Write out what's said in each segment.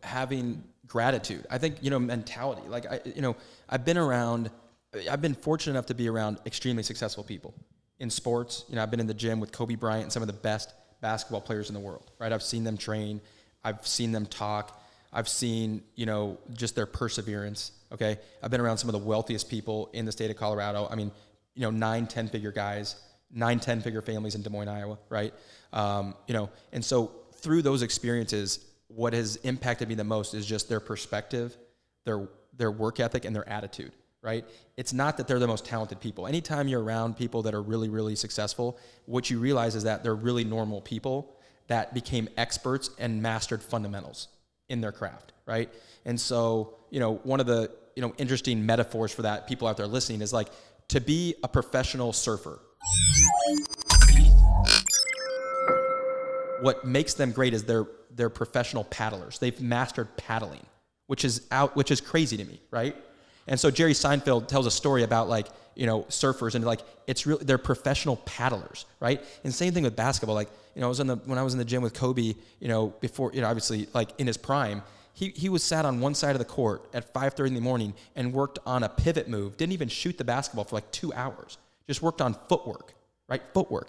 having gratitude. I think, mentality. Like, I've been fortunate enough to be around extremely successful people in sports. I've been in the gym with Kobe Bryant and some of the best basketball players in the world, right? I've seen them train. I've seen them talk. I've seen, just their perseverance. Okay. I've been around some of the wealthiest people in the state of Colorado. I mean, 9-10-figure guys, 9-10-figure families in Des Moines, Iowa. Right. And so through those experiences, what has impacted me the most is just their perspective, their work ethic, and their attitude. Right? It's not that they're the most talented people. Anytime you're around people that are really, really successful, what you realize is that they're really normal people that became experts and mastered fundamentals in their craft, right? And so, one of the, interesting metaphors for that, people out there listening, is like to be a professional surfer. What makes them great is they're professional paddlers. They've mastered paddling, which is crazy to me, right? And so Jerry Seinfeld tells a story about surfers, and it's really, they're professional paddlers, right? And same thing with basketball. Like, when I was in the gym with Kobe, before, obviously like in his prime, he was sat on one side of the court at 5:30 in the morning and worked on a pivot move. Didn't even shoot the basketball for like 2 hours. Just worked on footwork, right? Footwork.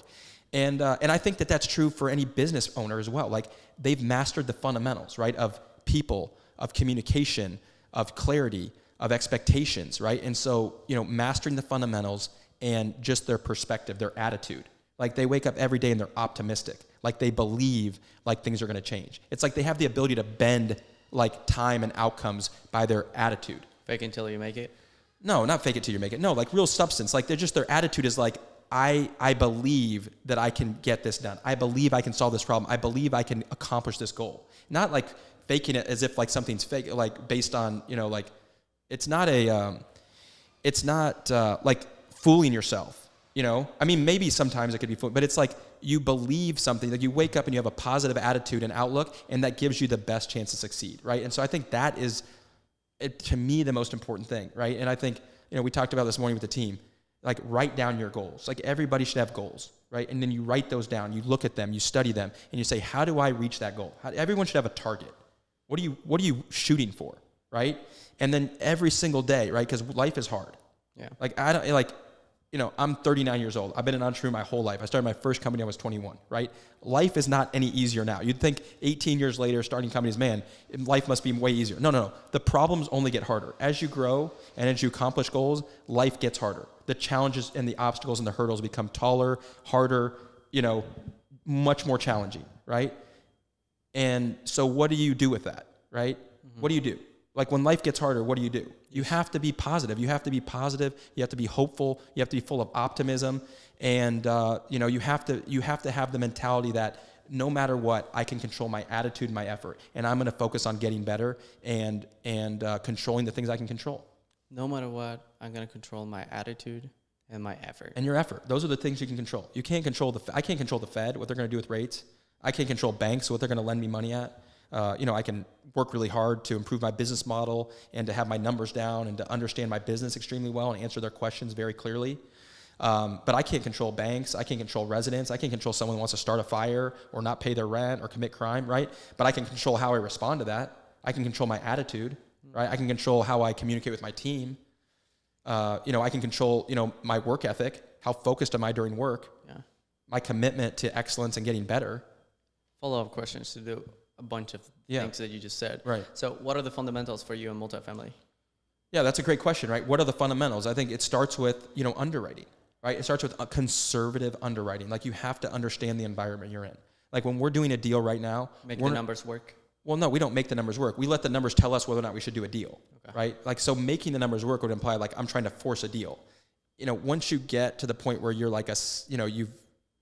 And I think that that's true for any business owner as well. Like, they've mastered the fundamentals, right? Of people, of communication, of clarity, of expectations, right? And so, mastering the fundamentals and just their perspective, their attitude. Like, they wake up every day and they're optimistic. Like, they believe like things are going to change. It's like they have the ability to bend like time and outcomes by their attitude. Fake it until you make it? No, not fake it till you make it. No, like real substance. Like, their attitude is like, I believe that I can get this done. I believe I can solve this problem. I believe I can accomplish this goal. Not like faking it as if like something's fake, like based on, like, it's not like fooling yourself, I mean, maybe sometimes it could be fooling, but it's like you believe something, like you wake up and you have a positive attitude and outlook, and that gives you the best chance to succeed, right? And so I think that is, to me, the most important thing, right? And I think, we talked about this morning with the team, like, write down your goals. Like, everybody should have goals, right? And then you write those down, you look at them, you study them, and you say, how do I reach that goal? Everyone should have a target. What are you shooting for, right? And then every single day, right? Because life is hard. Yeah. Like, I'm 39 years old. I've been an entrepreneur my whole life. I started my first company when I was 21, right? Life is not any easier now. You'd think 18 years later, starting companies, man, life must be way easier. No. The problems only get harder. As you grow and as you accomplish goals, life gets harder. The challenges and the obstacles and the hurdles become taller, harder, much more challenging, right? And so what do you do with that, right? Mm-hmm. What do you do? Like, when life gets harder, what do? You have to be positive. You have to be positive. You have to be hopeful. You have to be full of optimism. And, you have to have the mentality that no matter what, I can control my attitude and my effort. And I'm going to focus on getting better and controlling the things I can control. No matter what, I'm going to control my attitude and my effort. And your effort. Those are the things you can control. You can't control I can't control the Fed, what they're going to do with rates. I can't control banks, what they're going to lend me money at. I can work really hard to improve my business model and to have my numbers down and to understand my business extremely well and answer their questions very clearly. But I can't control banks. I can't control residents. I can't control someone who wants to start a fire or not pay their rent or commit crime, right? But I can control how I respond to that. I can control my attitude, right? I can control how I communicate with my team. I can control, my work ethic. How focused am I during work? Yeah. My commitment to excellence and getting better. Follow-up questions to do a bunch of things that you just said. Right. So what are the fundamentals for you in multifamily? Yeah, that's a great question, right? What are the fundamentals? I think it starts with, underwriting, right? It starts with a conservative underwriting. Like, you have to understand the environment you're in. Like, when we're doing a deal right now. Make the numbers work? Well, no, we don't make the numbers work. We let the numbers tell us whether or not we should do a deal, right? Like, so making the numbers work would imply, like, I'm trying to force a deal. Once you get to the point where you're like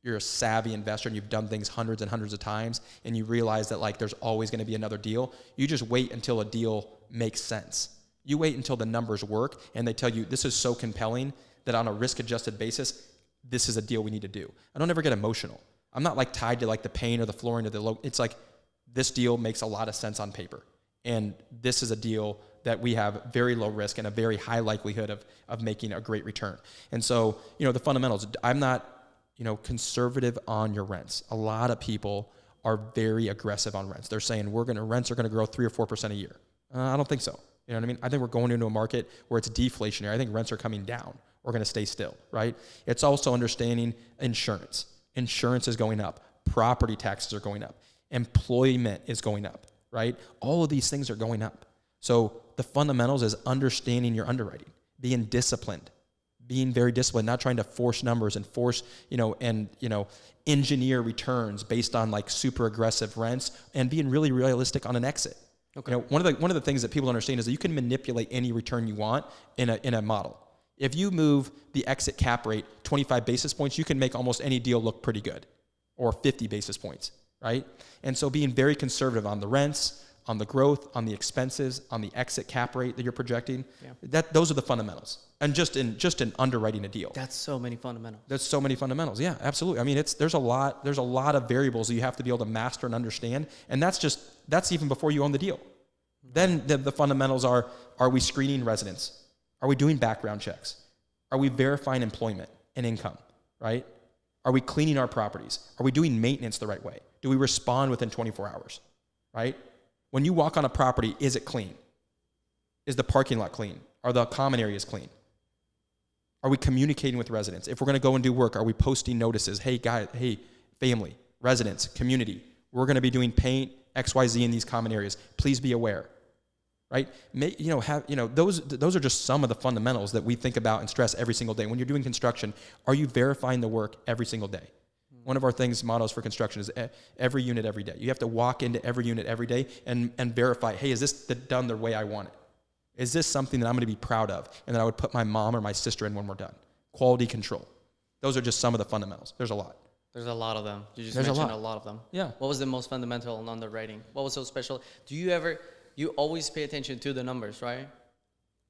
you're a savvy investor and you've done things hundreds and hundreds of times and you realize that, like, there's always going to be another deal, you just wait until a deal makes sense. You wait until the numbers work and they tell you this is so compelling that on a risk-adjusted basis, this is a deal we need to do. I don't ever get emotional. I'm not like tied to like the paint or the flooring or the low. It's like, this deal makes a lot of sense on paper. And this is a deal that we have very low risk and a very high likelihood of making a great return. And so, the fundamentals, I'm not, conservative on your rents. A lot of people are very aggressive on rents. They're saying rents are going to grow 3 or 4% a year. I don't think so. You know what I mean? I think we're going into a market where it's deflationary. I think rents are coming down or going to stay still, right? It's also understanding insurance. Insurance is going up. Property taxes are going up. Employment is going up, right? All of these things are going up. So the fundamentals is understanding your underwriting, being disciplined, being very disciplined, not trying to force numbers and force, engineer returns based on like super aggressive rents, and being really realistic on an exit. Okay. One of the things that people understand is that you can manipulate any return you want in a model. If you move the exit cap rate 25 basis points, you can make almost any deal look pretty good, or 50 basis points, right? And so being very conservative on the rents, on the growth, on the expenses, on the exit cap rate that you're projecting, those are the fundamentals. And just in underwriting a deal. That's so many fundamentals. There's so many fundamentals. Yeah, absolutely. I mean, there's a lot of variables that you have to be able to master and understand. And that's even before you own the deal. Then the fundamentals are we screening residents? Are we doing background checks? Are we verifying employment and income, right? Are we cleaning our properties? Are we doing maintenance the right way? Do we respond within 24 hours, right? When you walk on a property, is it clean? Is the parking lot clean? Are the common areas clean? Are we communicating with residents? If we're going to go and do work, are we posting notices? Hey, guys, hey, family, residents, community, we're going to be doing paint, XYZ in these common areas. Please be aware, right? Those are just some of the fundamentals that we think about and stress every single day. When you're doing construction, are you verifying the work every single day? One of our mottos for construction is every unit every day. You have to walk into every unit every day and verify, hey, is this done the way I want it? Is this something that I'm going to be proud of and that I would put my mom or my sister in when we're done? Quality control. Those are just some of the fundamentals. There's a lot. There's a lot of them. You just There's mentioned a lot of them. Yeah. What was the most fundamental in underwriting? What was so special? You always pay attention to the numbers, right?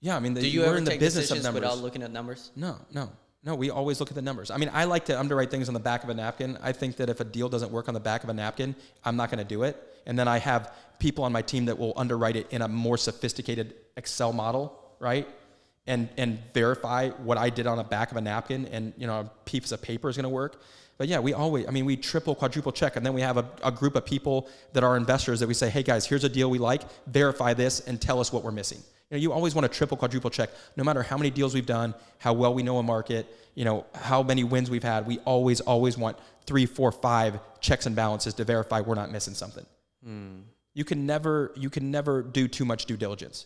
Yeah, I mean, Do you ever we're in the take business of decisions numbers. without looking at numbers? No, we always look at the numbers. I mean, I like to underwrite things on the back of a napkin. I think that if a deal doesn't work on the back of a napkin, I'm not going to do it. And then I have people on my team that will underwrite it in a more sophisticated Excel model, right? And verify what I did on the back of a napkin and, a piece of paper is going to work. But yeah, we triple, quadruple check. And then we have a group of people that are investors that we say, hey guys, here's a deal we like, verify this and tell us what we're missing. You always want to triple, quadruple check, no matter how many deals we've done, how well we know a market, how many wins we've had. We always want 3, 4, 5 checks and balances to verify we're not missing something. You can never do too much due diligence.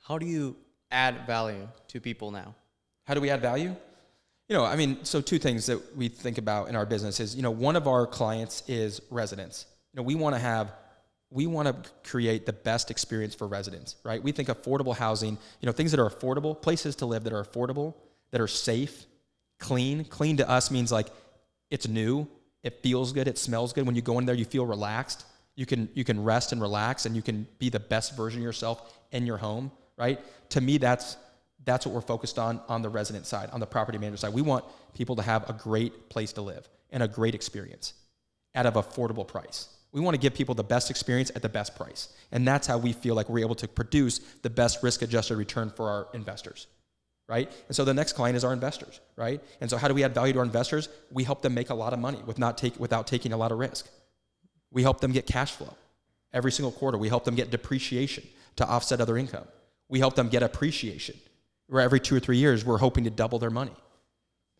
How do you add value to people now? How do we add value? So 2 things that we think about in our business is, one of our clients is residents. We want to create the best experience for residents, right? We think affordable housing, things that are affordable, places to live that are affordable, that are safe, clean. Clean to us means like it's new, it feels good, it smells good. When you go in there, you feel relaxed. You can rest and relax, and you can be the best version of yourself in your home, right? To me, that's what we're focused on the resident side, on the property manager side. We want people to have a great place to live and a great experience at an affordable price. We want to give people the best experience at the best price. And that's how we feel like we're able to produce the best risk-adjusted return for our investors, right? And so the next client is our investors, right? And so how do we add value to our investors? We help them make a lot of money without taking a lot of risk. We help them get cash flow every single quarter. We help them get depreciation to offset other income. We help them get appreciation, where every 2 or 3 years, we're hoping to double their money.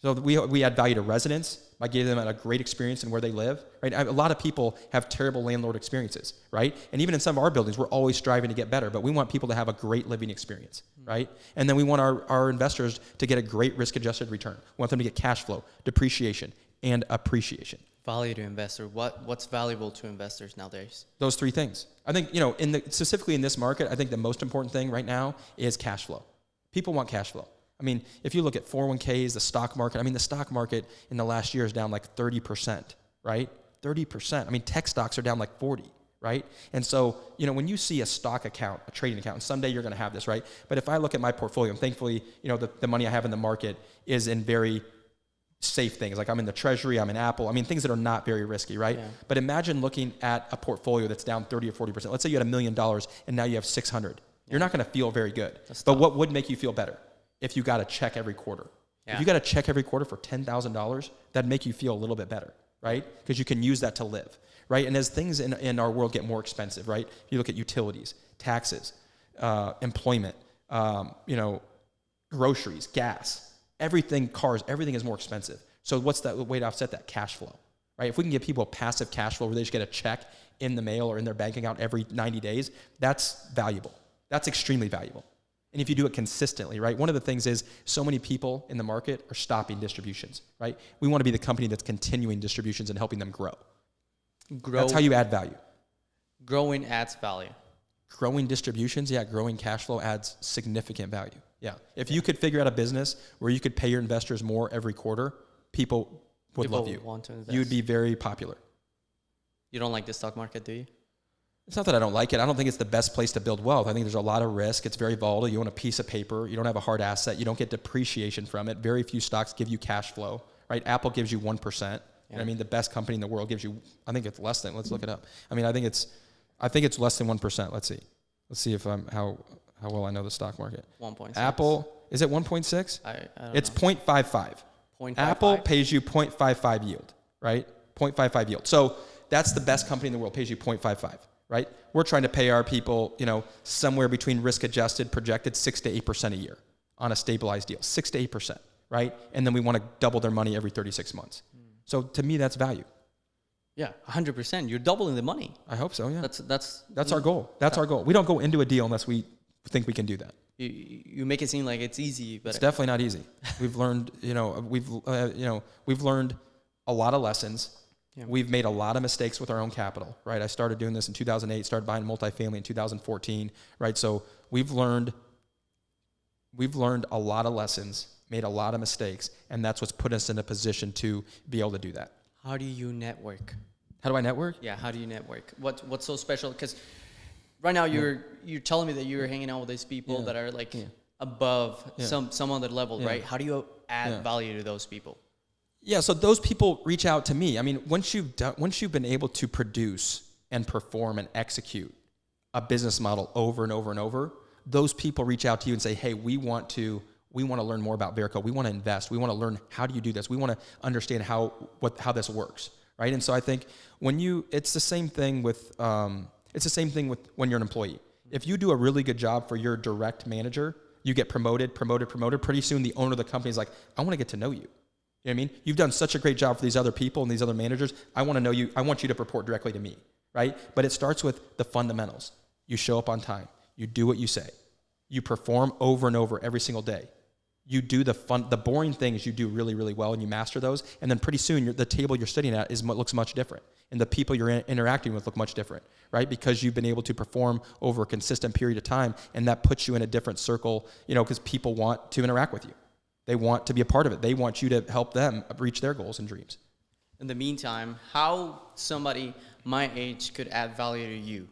So we add value to residents by giving them a great experience in where they live, right? A lot of people have terrible landlord experiences, right? And even in some of our buildings, we're always striving to get better, but we want people to have a great living experience, right? And then we want our investors to get a great risk-adjusted return. We want them to get cash flow, depreciation, and appreciation. Value to investor. What's valuable to investors nowadays? Those 3 things. I think, specifically in this market, I think the most important thing right now is cash flow. People want cash flow. I mean, if you look at 401ks, the stock market, the stock market in the last year is down like 30%, right? 30%. Tech stocks are down like 40, right? And so, when you see a stock account, a trading account, and someday you're going to have this, right? But if I look at my portfolio, and thankfully, the money I have in the market is in very safe things. Like I'm in the treasury, I'm in Apple. Things that are not very risky, right? Yeah. But imagine looking at a portfolio that's down 30 or 40%. Let's say you had $1 million and now you have 600. You're not going to feel very good. But what would make you feel better? If you got a check every quarter. Yeah. If you got a check every quarter for $10,000, that'd make you feel a little bit better, right? Because you can use that to live, right? And as things in our world get more expensive, right? You look at utilities, taxes, employment, groceries, gas, everything, cars, everything is more expensive. So what's that way to offset that? Cash flow, right? If we can give people a passive cash flow where they just get a check in the mail or in their bank account every 90 days, that's valuable. That's extremely valuable. And if you do it consistently, right? One of the things is so many people in the market are stopping distributions, right? We want to be the company that's continuing distributions and helping them grow. That's how you add value. Growing adds value. Growing distributions, growing cash flow adds significant value. Yeah. If you could figure out a business where you could pay your investors more every quarter, people would love you. Want to invest. You would be very popular. You don't like the stock market, do you? It's not that I don't like it. I don't think it's the best place to build wealth. I think there's a lot of risk. It's very volatile. You own a piece of paper. You don't have a hard asset. You don't get depreciation from it. Very few stocks give you cash flow, right? Apple gives you 1%. Yeah. And I mean, the best company in the world gives you, I think it's less than, let's look it up. I mean, I think it's less than 1%. Let's see if how well I know the stock market. 1.6. Apple, is it 1.6? I don't it's know. 0.55. 0.55? Apple pays you 0.55 yield, right? 0.55 yield. So that's the best company in the world, pays you 0.55, right? We're trying to pay our people, somewhere between risk adjusted, projected 6 to 8% a year on a stabilized deal, 6 to 8%, right? And then we want to double their money every 36 months. So to me, that's value. Yeah, 100%. You're doubling the money. I hope so, yeah. That's our goal. That's our goal. We don't go into a deal unless we think we can do that. You make it seem like it's easy, but it's definitely not easy. We've learned, we've learned a lot of lessons. Yeah. We've made a lot of mistakes with our own capital, right? I started doing this in 2008, started buying multifamily in 2014, right? So we've learned a lot of lessons, made a lot of mistakes, and that's what's put us in a position to be able to do that. How do you network? How do I network? Yeah, how do you network? What's so special? Because right now you're telling me that you're hanging out with these people that are like above some other level, right? How do you add value to those people? Yeah, so those people reach out to me. I mean, once you've been able to produce and perform and execute a business model over and over and over, those people reach out to you and say, "Hey, we want to learn more about Verico. We want to invest. We want to learn how do you do this. We want to understand how this works." Right? And so I think it's the same thing with when you're an employee. If you do a really good job for your direct manager, you get promoted. Pretty soon the owner of the company is like, "I want to get to know you." You know what I mean? You've done such a great job for these other people and these other managers. I want to know you. I want you to report directly to me, right? But it starts with the fundamentals. You show up on time. You do what you say. You perform over and over every single day. You do the boring things you do really, really well, and you master those. And then pretty soon, the table you're sitting at looks much different, and the people you're interacting with look much different, right? Because you've been able to perform over a consistent period of time, and that puts you in a different circle, because people want to interact with you. They want to be a part of it. They want you to help them reach their goals and dreams. In the meantime, how somebody my age could add value to you?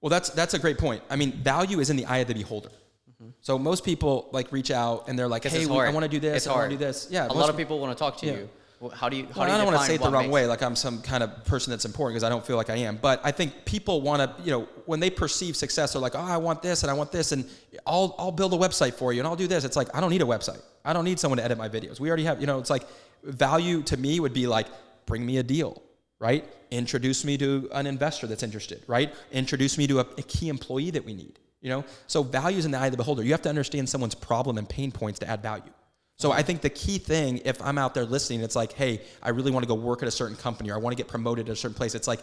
Well, that's a great point. I mean, value is in the eye of the beholder. Mm-hmm. So most people reach out and they're like, "Hey, I want to do this. I want to do this." Yeah, a lot of people want to talk to you. How do you? I don't want to say it the wrong way, like I'm some kind of person that's important, because I don't feel like I am. But I think people want to, when they perceive success, they're like, "Oh, I want this and I want this, and I'll build a website for you and I'll do this." It's like, I don't need a website. I don't need someone to edit my videos. We already have, it's like value to me would be like, bring me a deal, right? Introduce me to an investor that's interested, right? Introduce me to a key employee that we need, So value is in the eye of the beholder. You have to understand someone's problem and pain points to add value. So I think the key thing, if I'm out there listening, it's like, "Hey, I really want to go work at a certain company, or I want to get promoted at a certain place." It's like,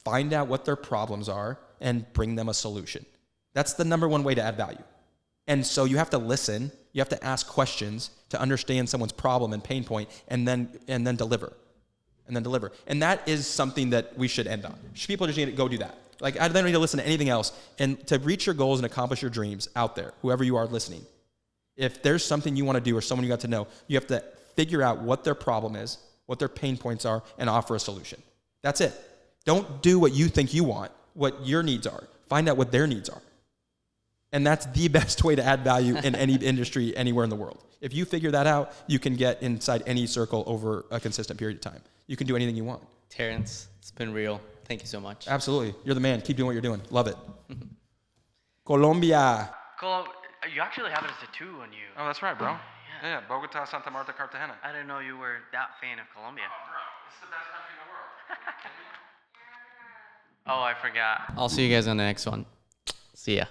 find out what their problems are and bring them a solution. That's the number one way to add value. And so you have to listen, you have to ask questions to understand someone's problem and pain point, and then deliver. And that is something that we should end on. People just need to go do that. Like, I don't need to listen to anything else. And to reach your goals and accomplish your dreams out there, whoever you are listening, if there's something you want to do or someone you got to know, you have to figure out what their problem is, what their pain points are, and offer a solution. That's it. Don't do what you think you want, what your needs are. Find out what their needs are. And that's the best way to add value in any industry anywhere in the world. If you figure that out, you can get inside any circle over a consistent period of time. You can do anything you want. Terrence, it's been real. Thank you so much. Absolutely. You're the man. Keep doing what you're doing. Love it. Colombia. You actually have a tattoo on you. Oh, that's right, bro. Yeah. Bogota, Santa Marta, Cartagena. I didn't know you were that fan of Colombia. Oh, bro. It's the best country in the world. Oh, I forgot. I'll see you guys on the next one. See ya.